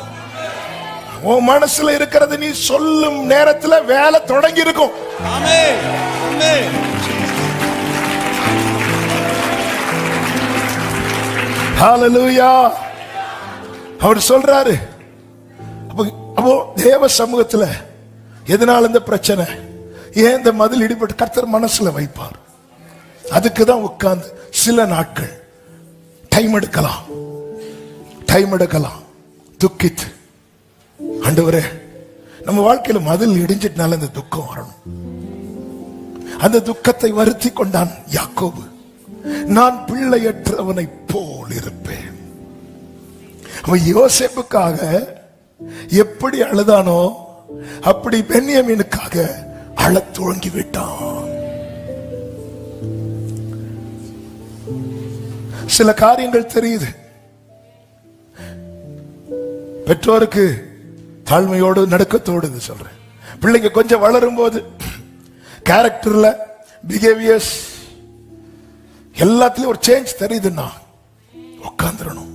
Speaker 1: உன் மனசுல இருக்கிறது நீ சொல்லும் நேரத்துல வேலை தொடங்கி இருக்கும்.
Speaker 2: ஆமென். ஆமென்.
Speaker 1: ஹalleluya. அவர் சொல்றாரு, அப்போ தேவ சமூகத்துல எதனால இந்த பிரச்சனை, ஏன் இந்த மதில் இடிபட்டு கர்த்தர் மனசுல வைப்பார். அதுக்குதான் உட்கார்ந்து சில நாட்கள் டைம் எடுக்கலாம், டைம் எடுக்கலாம். துக்கித்து, ஆண்டவரே நம்ம வாழ்க்கையில மதில் இடிஞ்சிட்டனால இந்த துக்கம் வரணும். அந்த துக்கத்தை வருத்தி கொண்டான் யாக்கோபு. நான் பிள்ளையற்றவனை போல் இருப்பேன். அவன் யோசேப்புக்காக எப்படி அழுதானோ அப்படி பென்யமீனுக்காக அழத் துவங்கி விட்டான். சில காரியங்கள் தெரியுது. பெற்றோருக்கு தாழ்மையோடு நடுக்கத்தோடு சொல்றேன். பிள்ளைங்க கொஞ்சம் வளரும் போது கேரக்டர்ல, பிஹேவியர்ஸ் எல்லாத்துலயும் ஒரு சேஞ்ச் தெரியுதுன்னா உட்கார்ந்துடணும்.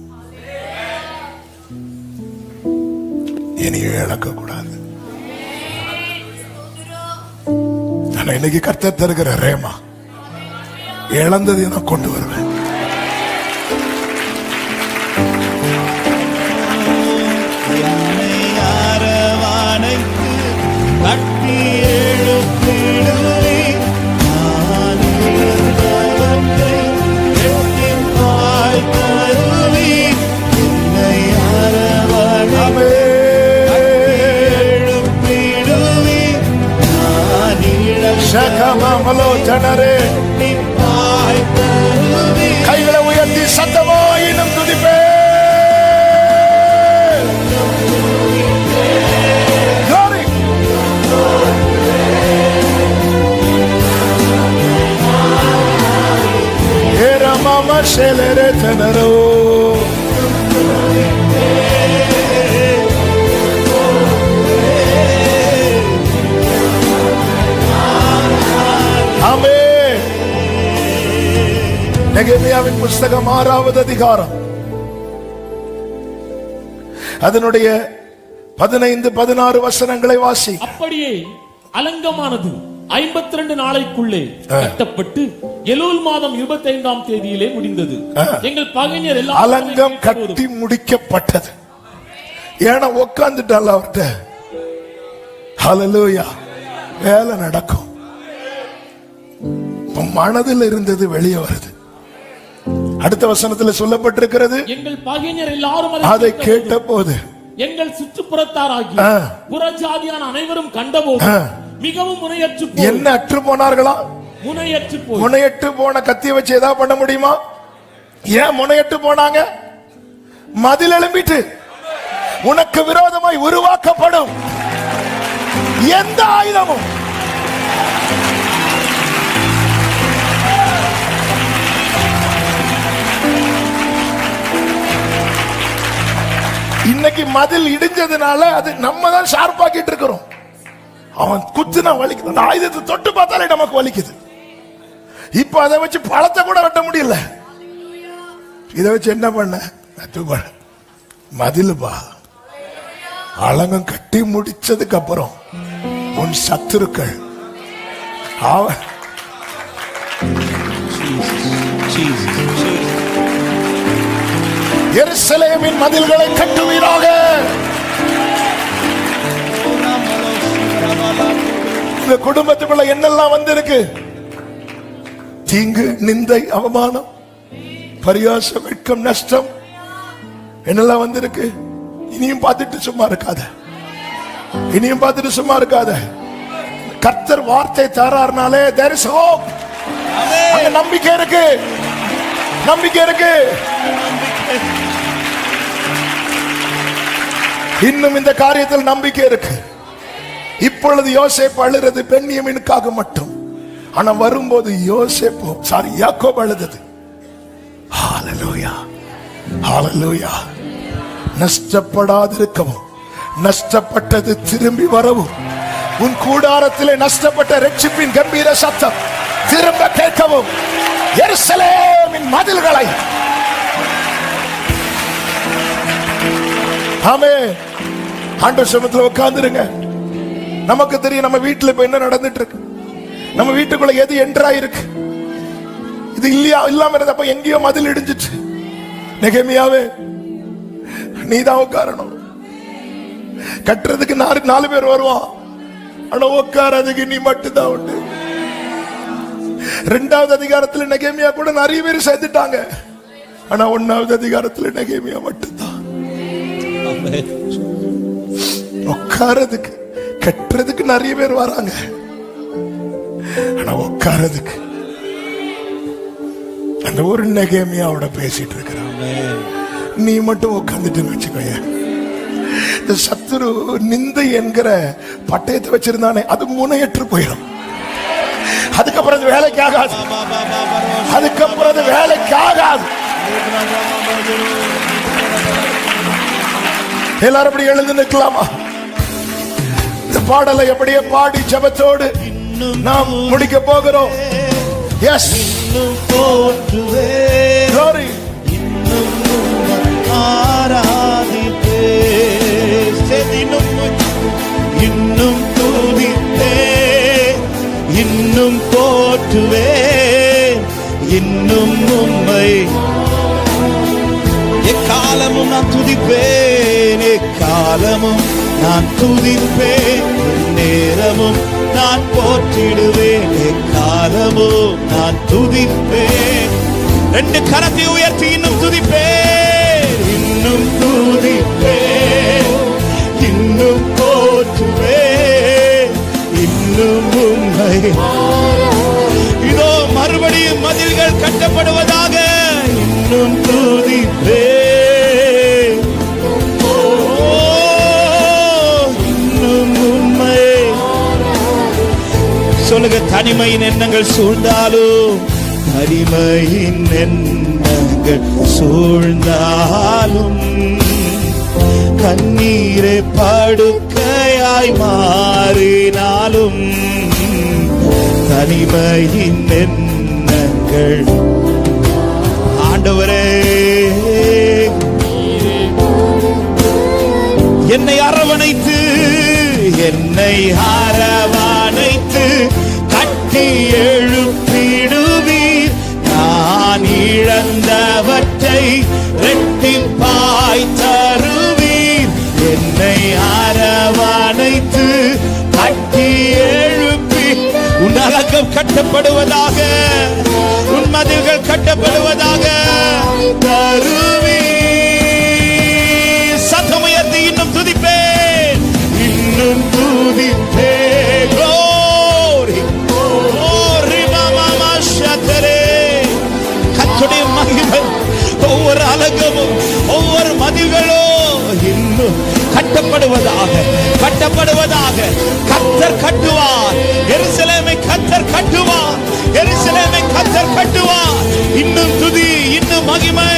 Speaker 1: இனியே இழக்க கூடாது. நான் இன்னைக்கு கர்த்தர் தருகிற ரேமா இழந்ததை நான் கொண்டு வருவேன்.
Speaker 2: கட்டி எழுப்பிடுவே நான் இழந்தவற்றை எட்டிப்பாய் தருவே என்னை அரவணைத்து எழுப்பிடுவே நான்
Speaker 1: இழந்தவற்றை
Speaker 2: எட்டிப்பாய் தருவே.
Speaker 1: கைகளை உயர்த்தி சத்தமாய் இன்னும் துதிப்பே. Scelere tenero ஆமென். நெகேமியாவின் புஸ்தகம் 6வது அதிகாரம் அதனுடைய 15-16 வசனங்களை வாசி.
Speaker 3: அப்படியே அலங்கமானது 52 நாளைக்குள்ளே கட்டப்பட்டு எலூல் மாதம் 25ஆம் தேதியிலே முடிந்தது. எங்கள் பகைஞர் எல்லாம்
Speaker 1: அலங்கம் கட்டி முடிக்கப்பட்டது. ஏன்னா உட்கார்ந்துட்டால அவர்கிட்ட. ஹல்லேலூயா. வேலை நடக்கும். மனதில் இருந்தது வெளியே வருது. அடுத்த வசனத்தில் சொல்லப்பட்டிருக்கிறது,
Speaker 3: எங்கள் பகைஞர் எல்லாரும்
Speaker 1: அதை கேட்ட போது
Speaker 3: எங்கள் சுற்றுப்புறத்தாராகி புறஜாதியான அனைவரும் கண்டபோது மிகவும் முனையற்று
Speaker 1: என்ன அற்று போனார்களா? முனையற்று போன கத்திய வச்சு ஏதாவது பண்ண முடியுமா? ஏன் முனையற்று போனாங்க? மதில் எழும்பிட்டு உனக்கு விரோதமாய் உருவாக்கப்படும் எந்த ஆயுதமும் இன்னைக்கு மதில் இடிஞ்சதுனால அது நம்ம தான் ஷார்ப்பாக்கிட்டு இருக்கிறோம். அவன் குத்துனா வலிக்குது. அந்த ஆயுதத்தை தொட்டு பார்த்தாலே நமக்கு வலிக்குது. இப்ப அதை வச்சு பழத்தை கூட வெட்ட முடியல. இதை வச்சு என்ன பண்ண? மதிலுப்பா. அலங்கம் கட்டி முடிச்சதுக்கு அப்புறம் உன் சத்துருக்கள் எருசலேமின் மதில்களை கட்டுவீராக. இந்த குடும்பத்துக்குள்ள என்னெல்லாம் வந்திருக்கு? தீங்கு, நிந்தை, அவமானம், பரியாசம், வெட்கம், நஷ்டம் என்னெல்லாம் வந்திருக்கு. இனியும் பார்த்துட்டு சும்மா இருக்காத. இனியும் பார்த்துட்டு சும்மா இருக்காத. கர்த்தர் வார்த்தை தாரார்னாலே there is hope. அங்க நம்பிக்கை இருக்கு. நம்பிக்கை இருக்கு. இன்னும் இந்த காரியத்தில் நம்பிக்கை இருக்கு. இப்பொழுது யோசேப்பு அழுறது பென்யமீனுக்காக மட்டும். ஆனா வரும்போது யாக்கோபு அழுதது. ஹல்லேலூயா, ஹல்லேலூயா. நஷ்டப்படாதிருக்கவும், நஷ்டப்பட்டது திரும்பி வரவும், உன் கூடாரத்திலே நஷ்டப்பட்ட ரட்சிப்பின் கம்பீர சத்தம் திரும்ப கேட்கவும், எருசலேமின் மதில்களை ஆமென். ஆண்டவர் சமூகத்தில் உட்கார்ந்துருங்க. நமக்கு தெரியும் நம்ம வீட்டுல இப்ப என்ன நடந்துட்டு இருக்கு. நம்ம வீட்டுக்குள்ள எது என்ட்ரா இருக்கு. இது இல்லையா இல்லாம இருந்தப்ப எங்கேயோ மதில் இடிஞ்சிச்சு. நெகேமியாவே நீதான் உட்காரணும். கட்டுறதுக்கு 4 பேர் வருவான், ஆனா உட்காரதுக்கு நீ மட்டும்தான் உண்டு. 2வது அதிகாரத்துல நெகேமியா கூட நிறைய பேர் சேர்த்துட்டாங்க, ஆனா 1வது அதிகாரத்துல நெகேமியா மட்டும்தான். உட்காரதுக்கு கட்டுறதுக்கு நிறைய பேர் வராங்க, ஆனா உட்காரதுக்கு அந்த ஒரு நெகேமியாவோட பேசிட்டு இருக்கிறாங்க. நீ மட்டும் உட்கார்ந்துட்டு வச்சுக்கோய. இந்த சத்துரு நிந்தை என்கிற பட்டயத்தை வச்சிருந்தானே, அது முனையற்று போயிடும். அதுக்கப்புறம் அது வேலைக்கு ஆகாது. அதுக்கப்புறம் அது வேலைக்கு ஆகாது. எல்லாரும் அப்படி எழுந்து நிற்கலாமா? இந்த பாடலை அப்படியே பாடி ஜெபத்தோடு நாம் முடிக்க போகிறோம். எஸ்,
Speaker 2: போற்றுவே,
Speaker 1: glory,
Speaker 2: ஆராதிப்பே, இன்னும் துதிப்பே, இன்னும் போற்றுவே, இன்னும் உம்மை எக்காலமும் நான் துதிப்பேன், எக்காலமும் நான் துதிப்பேன், நேரமும் நான் போற்றிடுவேன், எக்காலமும் நான் துதிப்பேன். 2 கரத்தை உயர்த்தி இன்னும் துதிப்பேன், இன்னும் துதிப்பேன், இன்னும் போற்றுவேன், இன்னும் உம்மை. இதோ மறுபடியும் மதில்கள் கட்டப்படுவதாக, இன்னும் துதிப்பேன், இன்னும் உம்மை. சொல்லுங்க, தனிமையின் எண்ணங்கள் சூழ்ந்தாலும், தனிமையின் எண்ணங்கள் சூழ்ந்தாலும், கண்ணீரை படுக்கையாய் மாறினாலும், தனிமையின் எண்ணங்கள் ஆண்டவரே என்னை அரவணைத்து, என்னை அரவணைத்து கட்டி எழுப்பிடுவீர். நான் இழந்தவற்றை இரட்டிப்பாய் தருவீர். என்னை அரவணைத்து கட்டி எழுப்பி, உன் அலங்கம் கட்டப்படுவதாக, உன் மதில்கள் கட்டப்படுவதாக தருவீர். சத்தம் உயர்த்தி இன்னும் துதிப்பேன், இன்னும் துதிப்பேன். Glory, glory, mama shatare. கர்த்தருடைய மகிமை ஒவ்வொரு அலங்கமும் ஒவ்வொரு மதில்களும் இன்னும் கட்டப்படுவதாக, கட்டப்படுவதாக. கர்த்தர் கட்டுவார் எருசலேமை, கர்த்தர் கட்டுவார் எருசலேமை, கர்த்தர் கட்டுவார். இன்னும் துதி, இன்னும் மகிமை,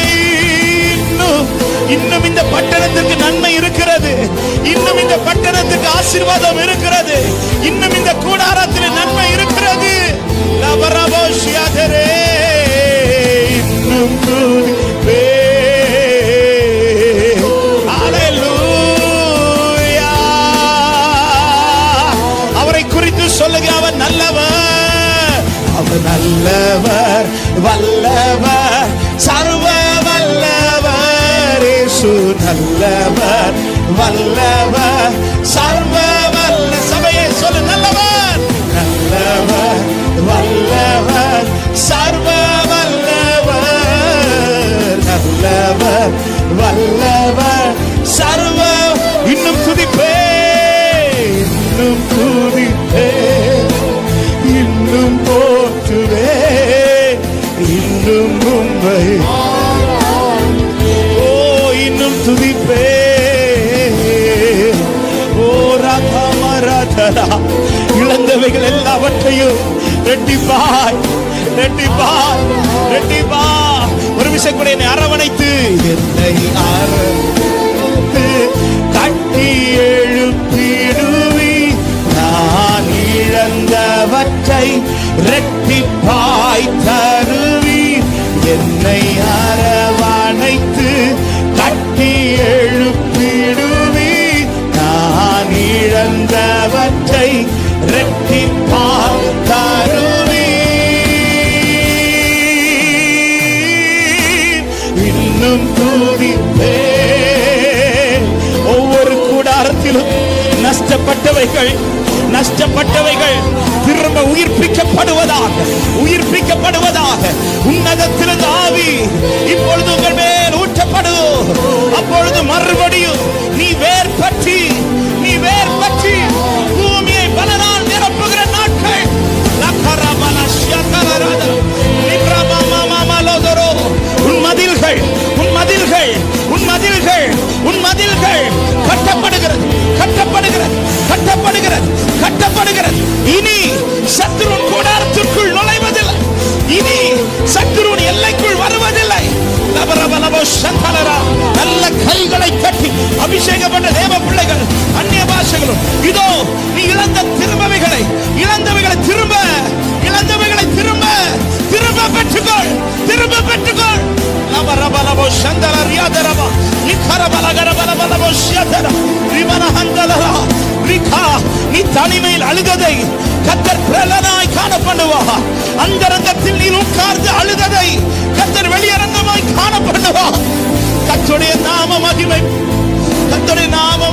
Speaker 2: இன்னும் இந்த பட்டணத்துக்கு நன்மை இருக்கிறது, இன்னும் இந்த பட்டணத்துக்கு ஆசீர்வாதம் இருக்கிறது, இன்னும் இந்த கூடாரத்தில் நன்மை இருக்கிறது. இன்னும் துதிப்பே, ஹல்லேலூயா. அவரை குறித்து சொல்லுங்க, அவர் நல்லவர், அவர் நல்லவர், வல்லவர், சர்வ வல்லவர். இயேசு நல்லவர், வல்லவர், சர்வ வல்ல. சபையை சொல்லு, நல்லவர், நல்லவர், வல்லவர், சர்வ வல்லவர், நல்லவர், வல்லவர், சர்வ. இன்னும் துதிப்பே, இன்னும் துதிப்பே, இன்னும் போற்றுவே, இன்னும் உம்மை. ஓ, இன்னும் துதிப்பே, இழந்தவைகள் எல்லாவற்றையும் ரெட்டிப்பாய் ரெட்டிப்பாய் ரெட்டிப்பாய். ஒரு விஷயம் கூட என்னை அரவணைத்து என்னை அரவணைத்து கட்டி எழுப்பிடுவி. நான் இழந்தவற்றை ரெட்டிப்பாய் தருவி. என்னை அரவணைத்து கட்டி எழுப்பிடுவி. நான் இழந்தவற்றை ரெட்டிப்பாய் தருவி. இன்னும் துதிப்பே. ஒவ்வொரு கூடாரத்திலும் நஷ்டப்பட்டவைகள் திரும்ப உயிர்ப்பிக்கப்படுவதாக உன்னதத்திலிருந்து ஆவி இப்பொழுது உங்கள் மேல் ஊற்றப்படும். அப்பொழுது மறுபடியும் நீ வேர் பற்றி பூமியை பலனால் நிரப்புகிற நாட்கள். உன் மதில்கள் கட்டப்படுகிறது. இனி சத்துருவின் கூடாரத்திற்குள் நுழைவதில்லை. இனி சத்துருவின் எல்லைக்குள் வருவதில்லை. நல்ல கைகளை கட்டி அபிஷேகப்பட்ட தேவ பிள்ளைகள் அந்நிய பாஷைகளும் இதோ நீ இழந்தவைகளை திரும்ப பெற்றுக்கொள். நீ தனிமையில் அழுததை கர்த்தர் பிரலனாய் காணப்படுவார். அந்தரங்கத்தில் நீ உட்கார்ந்து அழுததை கர்த்தர் வெளியரங்கமாய் காணப்படுவார். கர்த்தருடைய நாம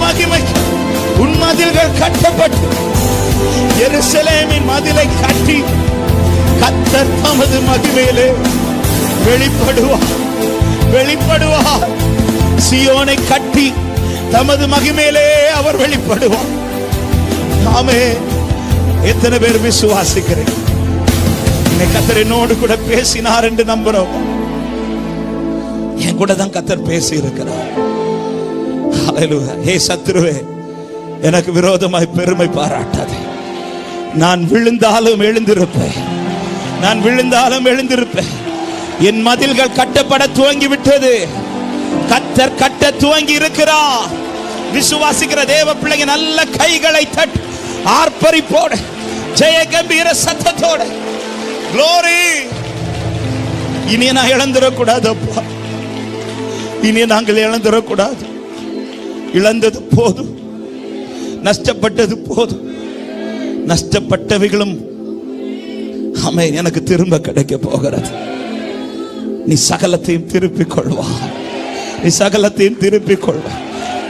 Speaker 2: மகிமை உன் மதில்கள் கட்டப்பட்டு எருசலேமின் மதிலை கட்டி கர்த்தர் தமது மகிமையிலே வெளிப்படுவார். சியோனை கட்டி தமது மகிமையிலே அவர் வெளிப்படுவார். ஆமே. எத்தனை பேர் விசுவாசிக்கிறேன்? கர்த்தர் என்னோடு கூட பேசினார் என்று நம்புறோம். என் கூட தான் கர்த்தர் பேசி இருக்கிறார். ஹல்லேலூயா. ஹே சத்துருவே, எனக்கு விரோதமாய் பெருமை பாராட்டாதே. நான் விழுந்தாலும் எழுந்திருப்பேன். என் மதில்கள் கட்டப்பட துவங்கி விட்டது. கர்த்தர் கட்ட துவங்கி இருக்கிறார். விசுவாசிக்கிற தேவ பிள்ளைங்க நல்ல கைகளை தட்டி ஆர்ப்பரிப்போடு ஜெய கம்பீர சத்தத்தோடு glory. இனி நான் இழந்துடக்கூடாது அப்பா. இனி நாங்கள் இழந்துடக்கூடாது. இழந்தது போதும், நஷ்டப்பட்டது போதும். நஷ்டப்பட்டவைகளும் ஆமென் எனக்கு திரும்ப கிடைக்க போகிறது. நீ சகலத்தையும் திருப்பிக் கொள்வா.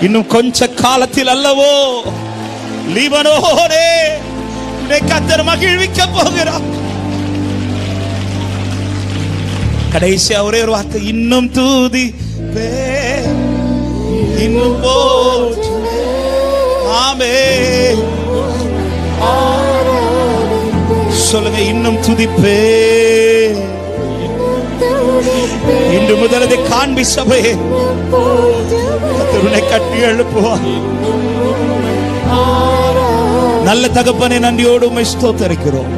Speaker 2: இன்னும் கொஞ்ச காலத்தில் அல்லவோ லீபனோனே உன்னை கர்த்தர் மகிழ்விக்க போகிறார். கடைசியா ஒரே ஒரு வார்த்தை, இன்னும் தூதி இன்னும் போற்றுவே. ஆமென். சொல்லுங்க, இன்னும் துதிப்பே. இன்று முதல் அதை காண்பி சபையே கர்த்தர் கட்டி எழுப்புவார். நல்ல தகப்பனே, நன்றியோடு உம்மை ஸ்தோத்திரிக்கிறோம்.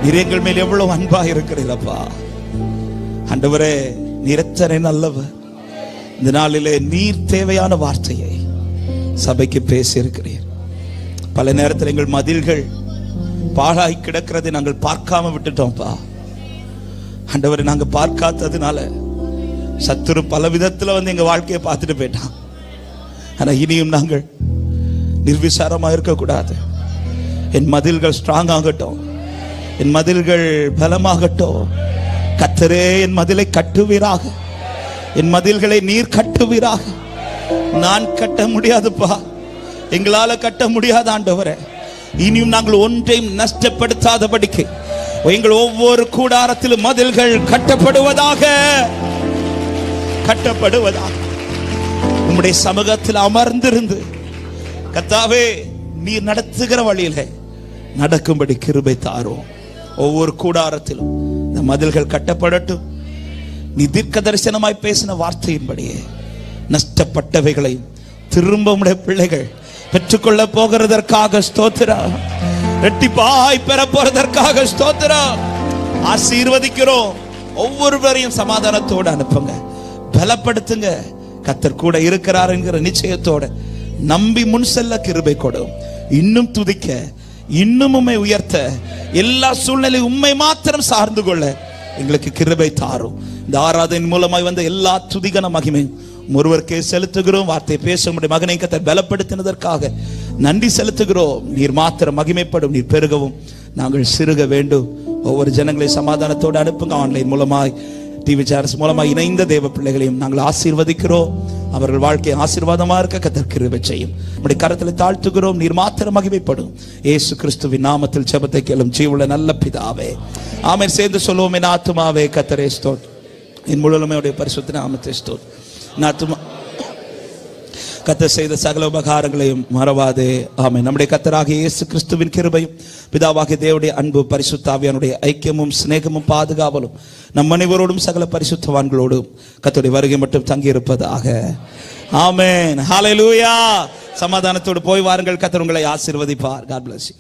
Speaker 2: நீர் எங்கள் மேல் எவ்வளவு அன்பா இருக்கிறீரப்பா. ஆண்டவரே, நீர் எத்தனை நல்லவர். இந்த நாளிலே நீர் தேவையான வார்த்தையை சபைக்கு பேசி இருக்கிறீர். பல நேரத்தில் எங்கள் மதில்கள் பாழாய் கிடக்கிறதை நாங்கள் பார்க்காம விட்டுட்டோம்ப்பா. ஆண்டவரை நாங்க பார்க்காததுனால சத்துரு பல விதத்துல எங்க வாழ்க்கையை பார்த்துட்டு போயிட்டான். ஆனா இனியும் நாங்கள் நிர்விசாரமா இருக்கக்கூடாது. என் மதில்கள் ஸ்ட்ராங் ஆகட்டும், என் மதில்கள் பலமாகட்டும். கர்த்தரே என் மதிலை கட்டுவீராக, என் மதில்களை நீர் கட்டுவீராக. நான் கட்ட முடியாதுப்பா, எங்களால கட்ட முடியாத ஆண்டவரே. இனியும் நாங்கள் ஒன்றையும் நஷ்டப்படுத்தாதபடிக்கு எங்கள் ஒவ்வொரு கூடாரத்திலும் மதில்கள் கட்டப்படுவதாக. உம்முடைய சமூகத்தில் அமர்ந்திருந்து கர்த்தாவே நீர் நடத்துகிற வழியிலே நடக்கும்படி கிருபை தாரும். ஒவ்வொரு கூடாரத்திலும் இந்த மதில்கள் கட்டப்படட்டும். நீ தீர்க்க தரிசனமாய் பேசின வார்த்தையின்படியே நஷ்டப்பட்டவைகளை திரும்ப உம்முடைய பிள்ளைகள் பெற்றுக்கொள்ள போகிறதற்காக ஸ்தோத்திரம். ரெட்டிப்பாய் பெற போறதற்காக ஸ்தோத்திரம். ஆசீர்வதிக்கிறோம். ஒவ்வொருவரையும் சமாதானத்தோடு அனுப்புங்க, பலப்படுத்துங்க. கர்த்தர் கூட இருக்கிறார் என்கிற நிச்சயத்தோட நம்பி முன் செல்ல கிருபை கொடும். இன்னும் துதிக்க, இன்னும் உம்மை உயர்த்த, எல்லா சூழ்நிலையும் உம்மை மாத்திரம் சார்ந்து கொள்ள எங்களுக்கு கிருபை தாரும். இந்த ஆராதனை மூலமாய் வந்த எல்லா துதிகன மகிமையும் ஒருவருக்கே செலுத்துகிறோம். வார்த்தை பேச முடிய மகனை கர்த்தர் பலப்படுத்தினதற்காக நன்றி செலுத்துகிறோம். நீர் மாத்திரம் மகிமைப்படும், நீர் பெருகவும் நாங்கள் சிறுக வேண்டும். ஒவ்வொரு ஜனங்களை சமாதானத்தோடு அனுப்புங்க. ஆன்லைன் மூலமாய், டிவி சேனல்ஸ் மூலமாய் இணைந்த தேவ பிள்ளைகளையும் நாங்கள் ஆசீர்வதிக்கிறோம். அவர்கள் வாழ்க்கை ஆசீர்வாதமா இருக்க கர்த்தர் கிருபை செய்யும். நம்முடைய கரத்தில் தாழ்த்துகிறோம். நீர் மாத்திரம் மகிமைப்படும். இயேசு கிறிஸ்துவின் நாமத்தில் ஜெபத்தை கேளும் ஜீவனுள்ள நல்ல பிதாவே, ஆமென். சேர்ந்து சொல்லுவோம். என் ஆத்துமாவே கர்த்தரை ஸ்தோத்திரம், என் முழுமையுடைய பரிசுத்த நாமத்தை ஸ்தோத்திரம். கர்த்தர் செய்த சகல உபகாரங்களையும் மறவாதே. ஆமென். நம்முடைய கர்த்தராகிய இயேசு கிறிஸ்துவின் கிருபையும் பிதாவாகிய தேவனுடைய அன்பு பரிசுத்த ஆவியானுடைய ஐக்கியமும் சிநேகமும் பாதுகாவலும் நம் அனைவரோடும் சகல பரிசுத்தவான்களோடும் கர்த்தருடைய வருகை மட்டும் தங்கி இருப்பதாக. ஆமென். ஹல்லேலூயா. சமாதானத்தோடு போய் வாருங்கள். கர்த்தர் உங்களை ஆசீர்வதிப்பார். God bless you.